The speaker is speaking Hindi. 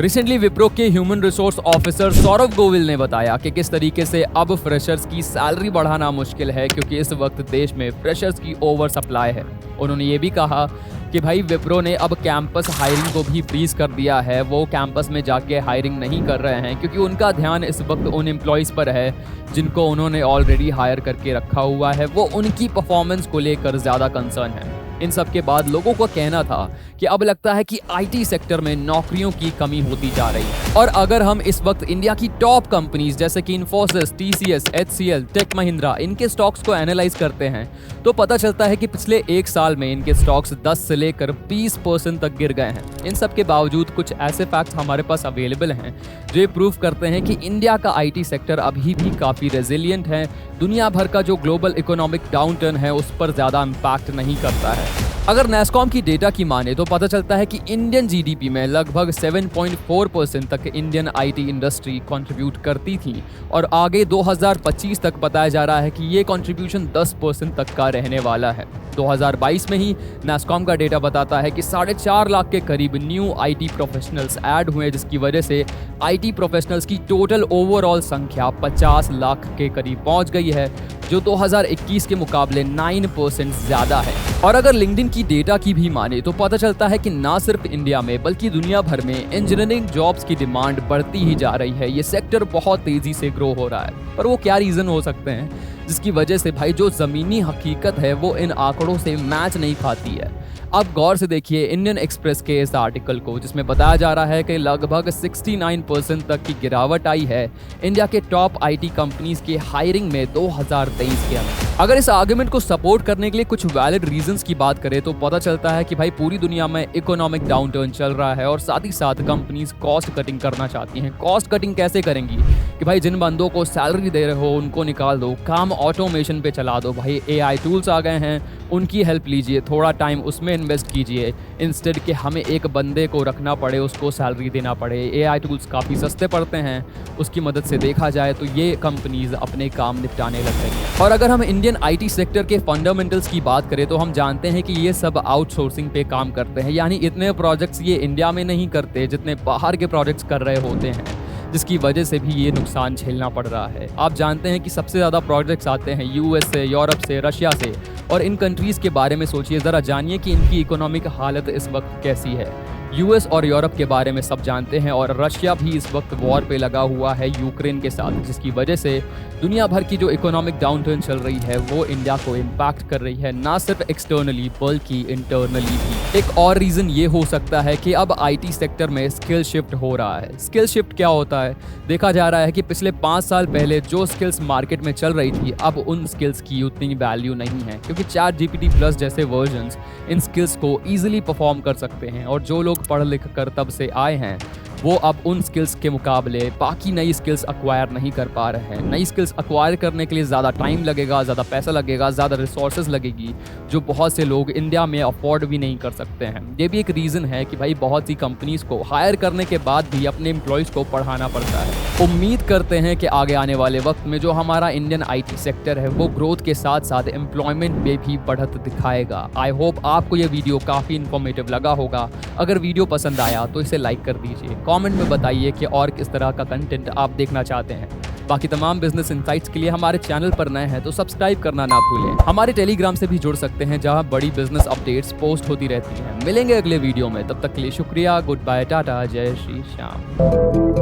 रिसेंटली विप्रो के human resource officer Saurabh Govil ने बताया कि किस तरीके से अब फ्रेशर्स की सैलरी बढ़ाना मुश्किल है क्योंकि इस वक्त देश में फ्रेशर्स की ओवर सप्लाई है। उन्होंने ये भी कहा कि भाई विप्रो ने अब कैंपस हायरिंग को भी फ्रीज कर दिया है। वो कैंपस में जाके हायरिंग नहीं कर रहे हैं क्योंकि उनका ध्यान इस वक्त उन एम्प्लॉयज़ पर है जिनको उन्होंने ऑलरेडी हायर करके रखा हुआ है। वो उनकी परफॉर्मेंस को लेकर ज़्यादा कंसर्न है। इन सब के बाद लोगों को कहना था कि अब लगता है कि आईटी सेक्टर में नौकरियों की कमी होती जा रही है। और अगर हम इस वक्त इंडिया की टॉप कंपनीज जैसे कि Infosys, TCS, HCL, Tech Mahindra इनके स्टॉक्स को एनालाइज करते हैं तो पता चलता है कि पिछले एक साल में इनके स्टॉक्स 10 से लेकर 20% तक गिर गए हैं। इन सब के बावजूद कुछ ऐसे फैक्ट्स हमारे पास अवेलेबल हैं जो ये प्रूव करते हैं कि इंडिया का आईटी सेक्टर अभी भी काफ़ी रेजिलियंट है। दुनिया भर का जो ग्लोबल इकोनॉमिक डाउनटर्न है उस पर ज़्यादा इम्पैक्ट नहीं करता है। अगर नैस्कॉम की डेटा की माने तो पता चलता है कि इंडियन जीडीपी में लगभग 7.4% तक इंडियन आईटी इंडस्ट्री कंट्रीब्यूट करती थी और आगे 2025 तक बताया जा रहा है कि ये कंट्रीब्यूशन 10% तक का रहने वाला है। 2022 में ही नैस्कॉम का डेटा बताता है कि 4.5 लाख के करीब न्यू आईटी प्रोफेशनल्स ऐड हुए, जिसकी वजह से आईटी प्रोफेशनल्स की टोटल ओवरऑल संख्या 50 लाख के करीब पहुंच गई है, जो 2021 के मुकाबले 9% ज़्यादा है। और अगर लिंक्डइन की डेटा की भी माने तो पता चलता है कि ना सिर्फ इंडिया में बल्कि दुनिया भर में इंजीनियरिंग जॉब्स की डिमांड बढ़ती ही जा रही है। ये सेक्टर बहुत तेजी से ग्रो हो रहा है। पर वो क्या रीज़न हो सकते हैं जिसकी वजह से भाई जो ज़मीनी हकीकत है वो इन आंकड़ों से मैच नहीं खाती है। अब गौर से देखिए इंडियन एक्सप्रेस के इस आर्टिकल को, जिसमें बताया जा रहा है कि लगभग 69% तक की गिरावट आई है इंडिया के टॉप आईटी कंपनीज के हायरिंग में 2023 के अंदर। अगर इस आर्गुमेंट को सपोर्ट करने के लिए कुछ वैलिड रीजंस की बात करें तो पता चलता है कि भाई पूरी दुनिया में इकोनॉमिक डाउनटर्न चल रहा है और साथ ही साथ कंपनीज कॉस्ट कटिंग करना चाहती हैं। कॉस्ट कटिंग कैसे करेंगी कि भाई जिन बंदों को सैलरी दे रहे हो उनको निकाल दो, काम ऑटोमेशन पे चला दो। भाई एआई टूल्स आ गए हैं, उनकी हेल्प लीजिए, थोड़ा टाइम उसमें इन्वेस्ट कीजिए इंस्टेड कि हमें एक बंदे को रखना पड़े, उसको सैलरी देना पड़े। एआई टूल्स काफ़ी सस्ते पड़ते हैं, उसकी मदद से देखा जाए तो ये कंपनीज अपने काम निपटाने लग रही हैं। और अगर हम इंडियन आईटी सेक्टर के फंडामेंटल्स की बात करें तो हम जानते हैं कि ये सब आउटसोर्सिंग पे काम करते हैं, यानी इतने प्रोजेक्ट्स ये इंडिया में नहीं करते जितने बाहर के प्रोजेक्ट्स कर रहे होते हैं, जिसकी वजह से भी ये नुकसान झेलना पड़ रहा है। आप जानते हैं कि सबसे ज़्यादा प्रोजेक्ट्स आते हैं यूएस से, यूरोप से, रशिया से। और इन कंट्रीज़ के बारे में सोचिए, ज़रा जानिए कि इनकी इकोनॉमिक हालत इस वक्त कैसी है। यूएस और यूरोप के बारे में सब जानते हैं और रशिया भी इस वक्त वॉर पे लगा हुआ है यूक्रेन के साथ, जिसकी वजह से दुनिया भर की जो इकोनॉमिक डाउनटर्न चल रही है वो इंडिया को इम्पैक्ट कर रही है, ना सिर्फ एक्सटर्नली बल्कि इंटरनली भी। एक और रीज़न ये हो सकता है कि अब आईटी सेक्टर में स्किल शिफ्ट हो रहा है। स्किल शिफ्ट क्या होता है? देखा जा रहा है कि पिछले 5 साल पहले जो स्किल्स मार्केट में चल रही थी अब उन स्किल्स की उतनी वैल्यू नहीं है, क्योंकि ChatGPT+ जैसे वर्जन्स इन स्किल्स को ईजिली परफॉर्म कर सकते हैं और जो लोग पढ़ लिख कर तब से आए हैं वो अब उन स्किल्स के मुकाबले बाकी नई स्किल्स अक्वायर नहीं कर पा रहे हैं। नई स्किल्स अक्वायर करने के लिए ज़्यादा टाइम लगेगा, ज़्यादा पैसा लगेगा, ज़्यादा रिसोर्सेज लगेगी, जो बहुत से लोग इंडिया में अफोर्ड भी नहीं कर सकते हैं। ये भी एक रीज़न है कि भाई बहुत सी कंपनीज़ को हायर करने के बाद भी अपने एम्प्लॉयज़ को पढ़ाना पड़ता है। उम्मीद करते हैं कि आगे आने वाले वक्त में जो हमारा इंडियन आईटी सेक्टर है वो ग्रोथ के साथ साथ एम्प्लॉयमेंट में भी बढ़त दिखाएगा। आई होप आपको ये वीडियो काफ़ी इन्फॉर्मेटिव लगा होगा। अगर वीडियो पसंद आया तो इसे लाइक कर दीजिए। कमेंट में बताइए कि और किस तरह का कंटेंट आप देखना चाहते हैं। बाकी तमाम बिजनेस इनसाइट्स के लिए हमारे चैनल पर नए हैं तो सब्सक्राइब करना ना भूलें। हमारे टेलीग्राम से भी जुड़ सकते हैं जहां बड़ी बिजनेस अपडेट्स पोस्ट होती रहती हैं। मिलेंगे अगले वीडियो में, तब तक के लिए शुक्रिया। गुड बाय, टाटा, जय श्री श्याम।